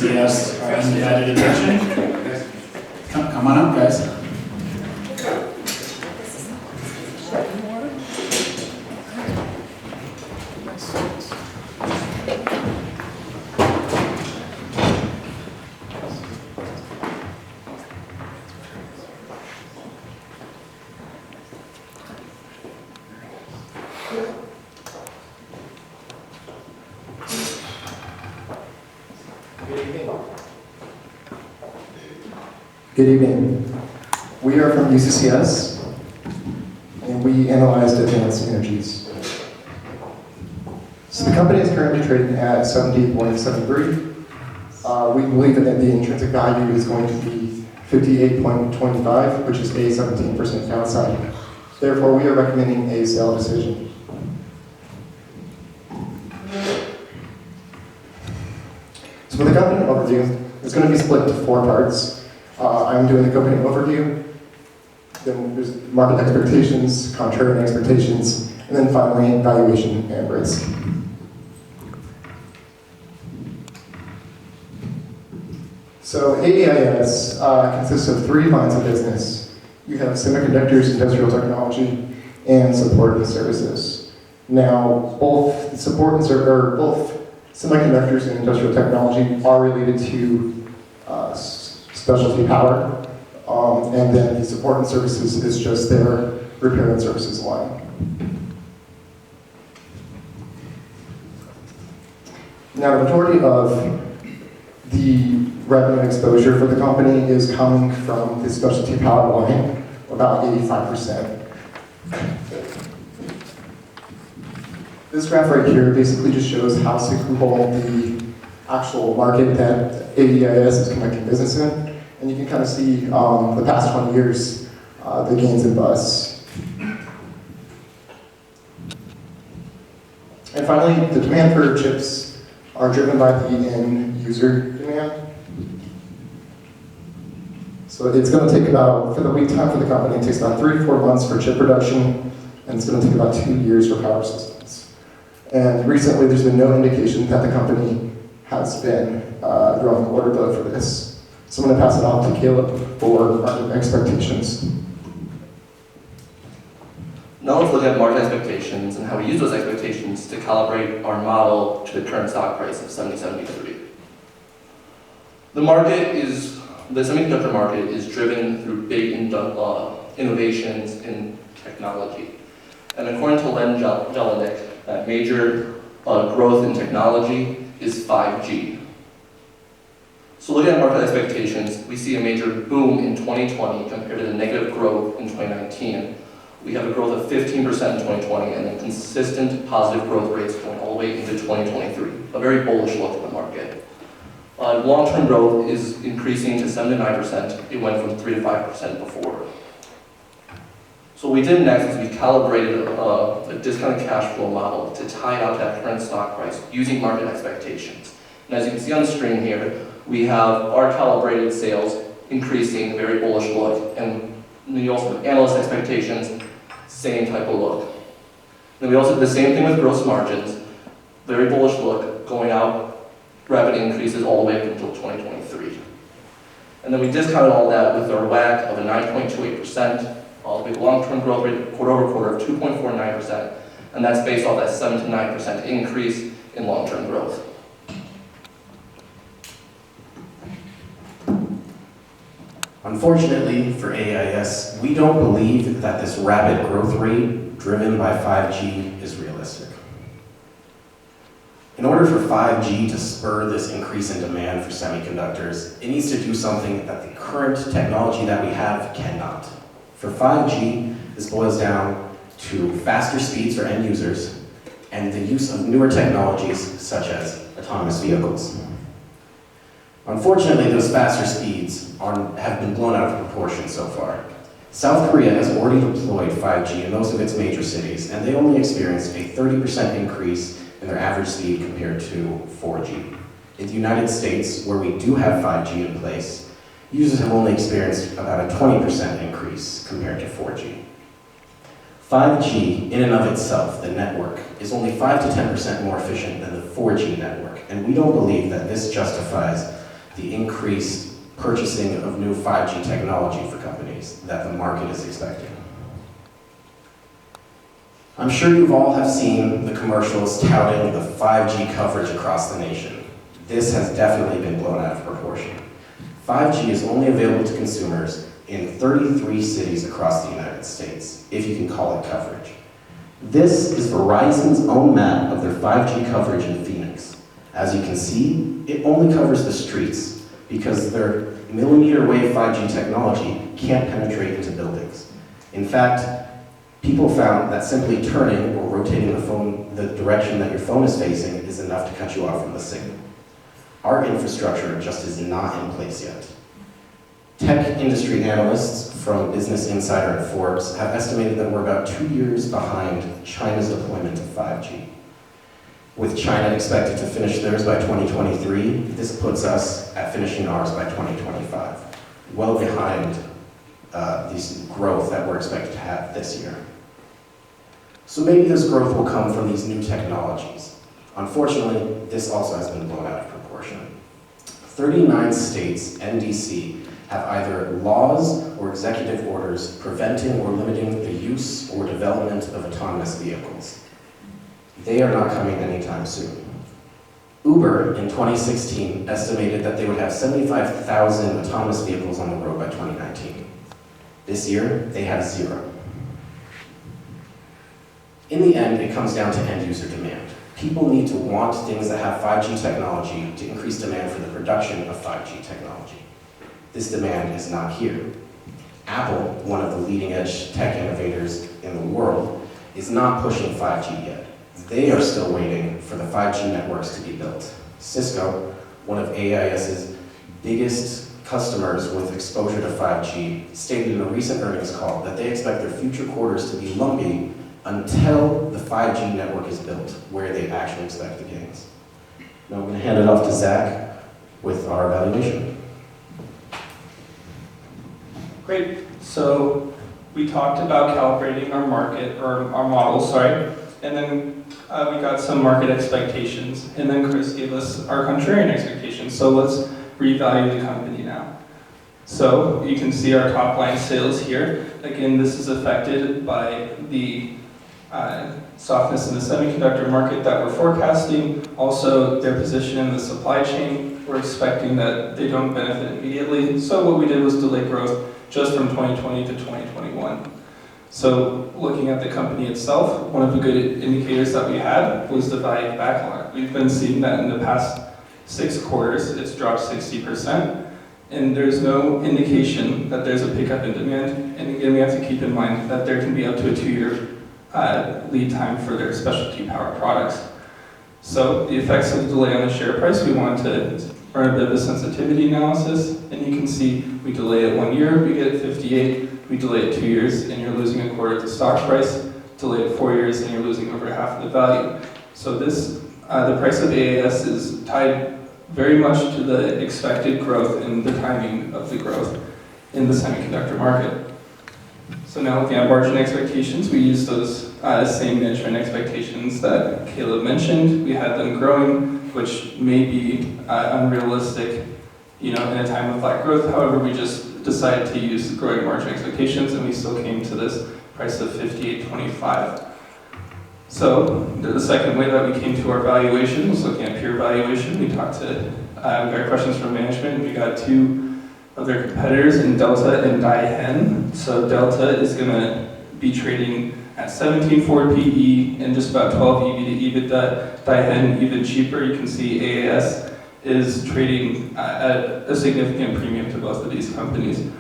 CCS R&D added attention. Come on up, guys. Good evening. We are from UCCS, and we analyzed advanced energies. So the company is currently trading at 70.73. We believe that the intrinsic value is going to be 58.25, which is a 17% downside. Therefore, we are recommending a sell decision. So for the company overview, it's going to be split into 4 parts. I'm doing the company overview, then there's market expectations, contrarian expectations, and then finally valuation and risk. So AEIS consists of 3 lines of business. You have semiconductors, industrial technology, and support and services. Now, both semiconductors and industrial technology are related to specialty power, and then the support and services is just their repair and services line. Now, the majority of the revenue exposure for the company is coming from the specialty power line, about 85%. This graph right here basically just shows how cyclical the actual market that AEIS is conducting business in. And you can kind of see the past 20 years, the gains and busts. And finally, the demand for chips are driven by the end user demand. So it's going to take about, for the lead time for the company, it takes about 3 to 4 months for chip production, and it's going to take about 2 years for power systems. And recently, there's been no indication that the company has been growing order book for this. So I'm going to pass it on to Caleb for market expectations. Now let's look at market expectations and how we use those expectations to calibrate our model to the current stock price of $70.73. The semiconductor market is driven through big innovations in technology. And according to Len Jelinek, that major growth in technology is 5G. So looking at market expectations, we see a major boom in 2020 compared to the negative growth in 2019. We have a growth of 15% in 2020 and then consistent positive growth rates going all the way into 2023. A very bullish look at the market. Long-term growth is increasing to 7 to 9%. It went from 3 to 5% before. So what we did next is we calibrated a discounted cash flow model to tie it out to that current stock price using market expectations. And as you can see on the screen here, we have our calibrated sales increasing, very bullish look, and we also have analyst expectations, same type of look. Then we also did the same thing with gross margins, very bullish look, going out, rapid increases all the way up until 2023. And then we discounted all that with our WACC of a 9.28%, all the long-term growth rate quarter over quarter of 2.49%, and that's based off that 7 to 9% increase in long-term growth. Unfortunately for AEIS, we don't believe that this rapid growth rate driven by 5G is realistic. In order for 5G to spur this increase in demand for semiconductors, it needs to do something that the current technology that we have cannot. For 5G, this boils down to faster speeds for end users and the use of newer technologies such as autonomous vehicles. Unfortunately, those faster speeds have been blown out of proportion so far. South Korea has already deployed 5G in most of its major cities, and they only experienced a 30% increase in their average speed compared to 4G. In the United States, where we do have 5G in place, users have only experienced about a 20% increase compared to 4G. 5G, in and of itself, the network, is only 5 to 10% more efficient than the 4G network, and we don't believe that this justifies the increased purchasing of new 5G technology for companies that the market is expecting. I'm sure you've all have seen the commercials touting the 5G coverage across the nation. This has definitely been blown out of proportion. 5G is only available to consumers in 33 cities across the United States, if you can call it coverage. This is Verizon's own map of their 5G coverage in Phoenix. As you can see, it only covers the streets because their millimeter wave 5G technology can't penetrate into buildings. In fact, people found that simply turning or rotating the phone the direction that your phone is facing is enough to cut you off from the signal. Our infrastructure just is not in place yet. Tech industry analysts from Business Insider and Forbes have estimated that we're about 2 years behind China's deployment of 5G. With China expected to finish theirs by 2023, this puts us at finishing ours by 2025, well behind this growth that we're expected to have this year. So maybe this growth will come from these new technologies. Unfortunately, this also has been blown out of proportion. 39 states and DC have either laws or executive orders preventing or limiting the use or development of autonomous vehicles. They are not coming anytime soon. Uber in 2016 estimated that they would have 75,000 autonomous vehicles on the road by 2019. This year, they have 0. In the end, it comes down to end user demand. People need to want things that have 5G technology to increase demand for the production of 5G technology. This demand is not here. Apple, one of the leading edge tech innovators in the world, is not pushing 5G yet. They are still waiting for the 5G networks to be built. Cisco, one of AIS's biggest customers with exposure to 5G, stated in a recent earnings call that they expect their future quarters to be lumpy until the 5G network is built, where they actually expect the gains. Now I'm going to hand it off to Zach with our evaluation. Great. So we talked about calibrating our market, or our model, sorry, and then we got some market expectations, and then Chris gave us our contrarian expectations. So let's revalue the company now. So you can see our top line sales here. Again, this is affected by the softness in the semiconductor market that we're forecasting. Also, their position in the supply chain, we're expecting that they don't benefit immediately. So what we did was delay growth just from 2020 to 2021. So looking at the company itself, one of the good indicators that we had was the value of backlog. We've been seeing that in the past 6 quarters, it's dropped 60%, and there's no indication that there's a pickup in demand. And again, we have to keep in mind that there can be up to a 2-year lead time for their specialty power products. So the effects of the delay on the share price, we wanted to run a bit of a sensitivity analysis, and you can see we delay it 1 year, we get 58, we delay it 2 years, and you're losing a quarter of the stock price, delay it 4 years, and you're losing over half of the value. So this, the price of AAS is tied very much to the expected growth and the timing of the growth in the semiconductor market. So now looking at margin expectations, we use those same management expectations that Caleb mentioned. We had them growing, which may be unrealistic, in a time of flat growth. However, we just decided to use growing margin expectations, and we still came to this price of $58.25. So the second way that we came to our valuation was looking at pure valuation. We got questions from management, and we got 2 of their competitors in Delta and Daihen. So Delta is going to be trading at 17.4 PE and just about 12 EV to EBITDA. Daihen even cheaper. You can see AAS is trading at a significant premium to both of these companies.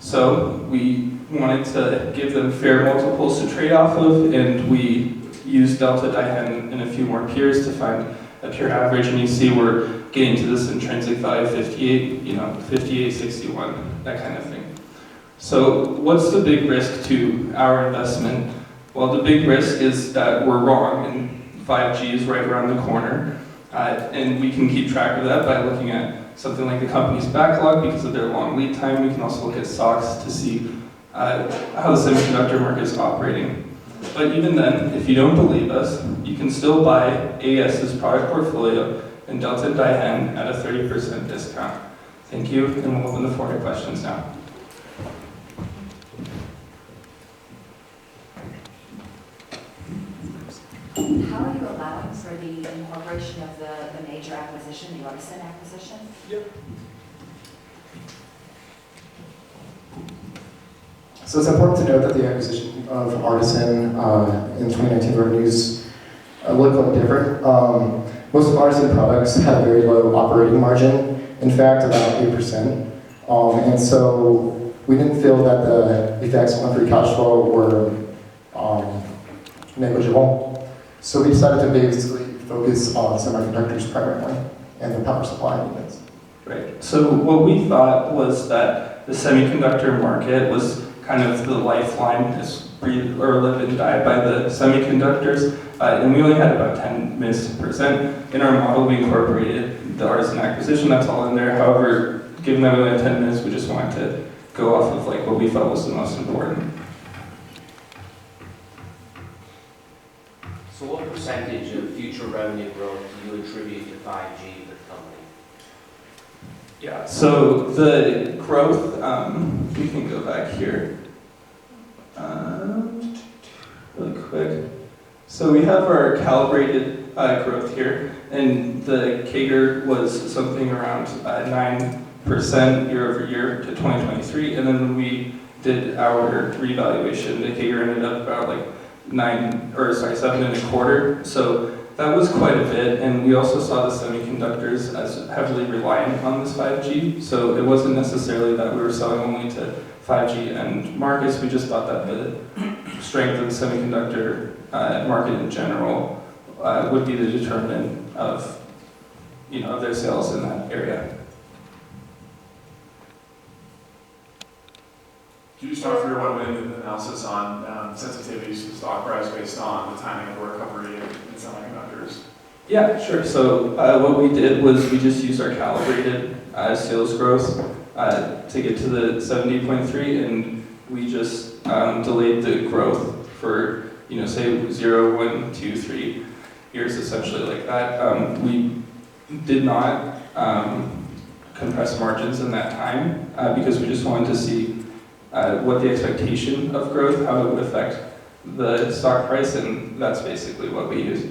So we wanted to give them fair multiples to trade off of, and we used Delta, Daihen, and a few more peers to find a pure average, and you see we're getting to this intrinsic value of 58, 58, 61, that kind of thing. So what's the big risk to our investment? Well, the big risk is that we're wrong, and 5G is right around the corner, and we can keep track of that by looking at something like the company's backlog because of their long lead time. We can also look at stocks to see how the semiconductor market is operating. But even then, if you don't believe us, you can still buy AS's product portfolio and Delta Dihen at a 30% discount. Thank you, and we'll open the floor to questions now. How are you allowing for the incorporation of the major acquisition, the Artisan acquisition? So it's important to note that the acquisition of Artisan in 2019 revenues look quite different. Most of Artisan products have very low operating margin, in fact about 8%. And so we didn't feel that the effects on free cash flow were negligible. So we decided to basically focus on semiconductors primarily and the power supply units. Right. So what we thought was that the semiconductor market was kind of the lifeline, is breathe or live and die by the semiconductors. And we only had about 10%. In our model, we incorporated the Artisan acquisition. That's all in there. However, given that we only had 10 minutes, we just wanted to go off of like what we felt was the most important. So what percentage of future revenue growth do you attribute to 5G for the company? Yeah, so the growth, we can go back here really quick. So we have our calibrated growth here, and the CAGR was something around 9% year over year to 2023, and then when we did our revaluation, the CAGR ended up about like 7.25. So that was quite a bit, and we also saw the semiconductors as heavily reliant on this 5G. So it wasn't necessarily that we were selling only to 5G end markets. We just thought that the strength of the semiconductor market in general would be the determinant of, of their sales in that area. Can you just talk through what went into the analysis on sensitivities to the stock price based on the timing of the recovery in semiconductors? Yeah, sure. So what we did was we just used our calibrated sales growth to get to the 70.3, and we just delayed the growth for, say 0, 1, 2, 3 years, essentially like that. We did not compress margins in that time because we just wanted to see what the expectation of growth, how it would affect the stock price, and that's basically what we used.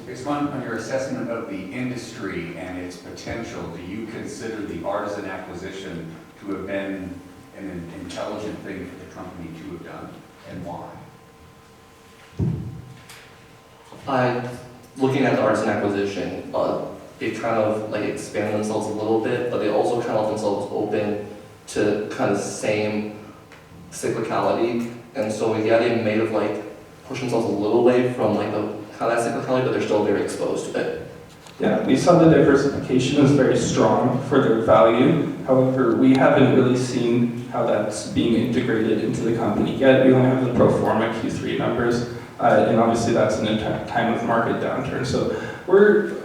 Based on your assessment of the industry and its potential, do you consider the Artisan acquisition to have been an intelligent thing for the company to have done, and why? Looking at the Artisan acquisition, they kind of like expand themselves a little bit, but they also kind of left themselves open to kind of same cyclicality. And so yeah, they may have like pushed themselves a little away from like the kind of that cyclicality, but they're still very exposed to it. Yeah, we saw the diversification is very strong for their value. However, we haven't really seen how that's being integrated into the company yet. We only have the pro forma Q3 numbers, and obviously that's in a time of market downturn. So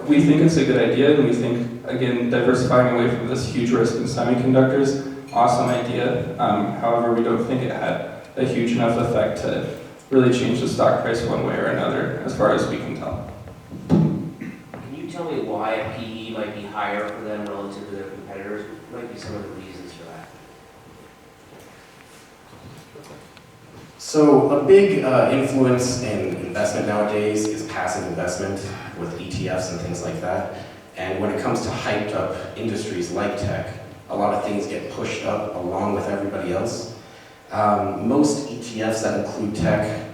we think it's a good idea, and we think, again, diversifying away from this huge risk in semiconductors, awesome idea. However, we don't think it had a huge enough effect to really change the stock price one way or another, as far as we can tell. Can you tell me why a PE might be higher for them relative to their competitors? What might be some of the reasons for that? So a big influence in investment nowadays is passive investment with ETFs and things like that. And when it comes to hyped up industries like tech, a lot of things get pushed up along with everybody else. Most ETFs that include tech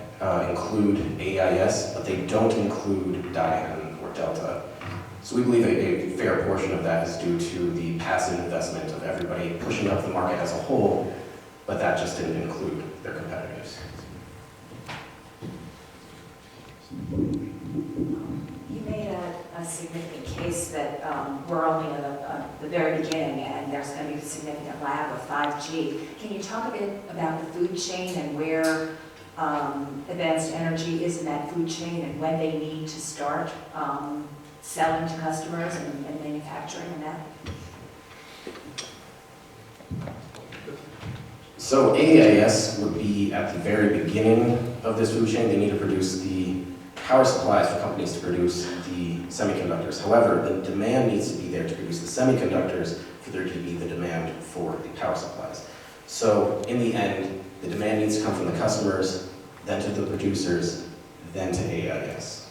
include AIS, but they don't include Dihen or Delta. So we believe a fair portion of that is due to the passive investment of everybody pushing up the market as a whole, but that just didn't include their competitors. You made a significant case that we're only at the very beginning and there's going to be a significant lag with 5G. Can you talk a bit about the food chain and where Advanced Energy is in that food chain and when they need to start selling to customers and manufacturing and that? So AIS would be at the very beginning of this food chain. They need to produce the power supplies for companies to produce the semiconductors. However, the demand needs to be there to produce the semiconductors for there to be the demand for the power supplies. So in the end, the demand needs to come from the customers, then to the producers, then to AIS.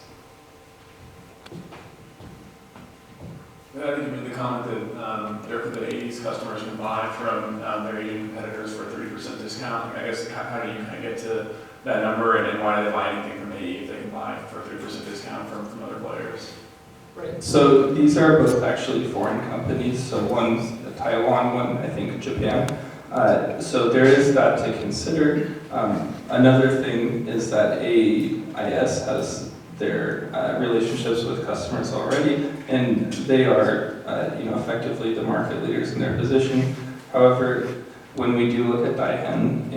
I think you made the comment that the 80s customers can buy from their Asian competitors for a 30% discount. I guess, how do you kind of get to that number, and why do they buy anything from AE if they can buy for a 30% discount from other players? Right. So these are both actually foreign companies. So one's Taiwan, one I think Japan. So there is that to consider. Another thing is that AIS has their relationships with customers already, and they are, effectively the market leaders in their position. However, when we do look at Daihen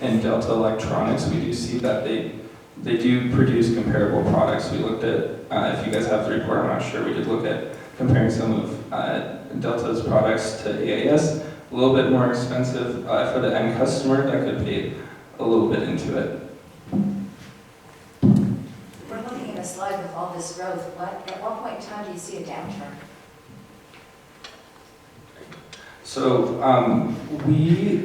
and Delta Electronics, we do see that they do produce comparable products. We looked at, if you guys have the report, I'm not sure, we did look at comparing some of Delta's products to AIS. A little bit more expensive for the end customer that could pay a little bit into it. We're looking at a slide with all this growth. At what point in time do you see a downturn? So we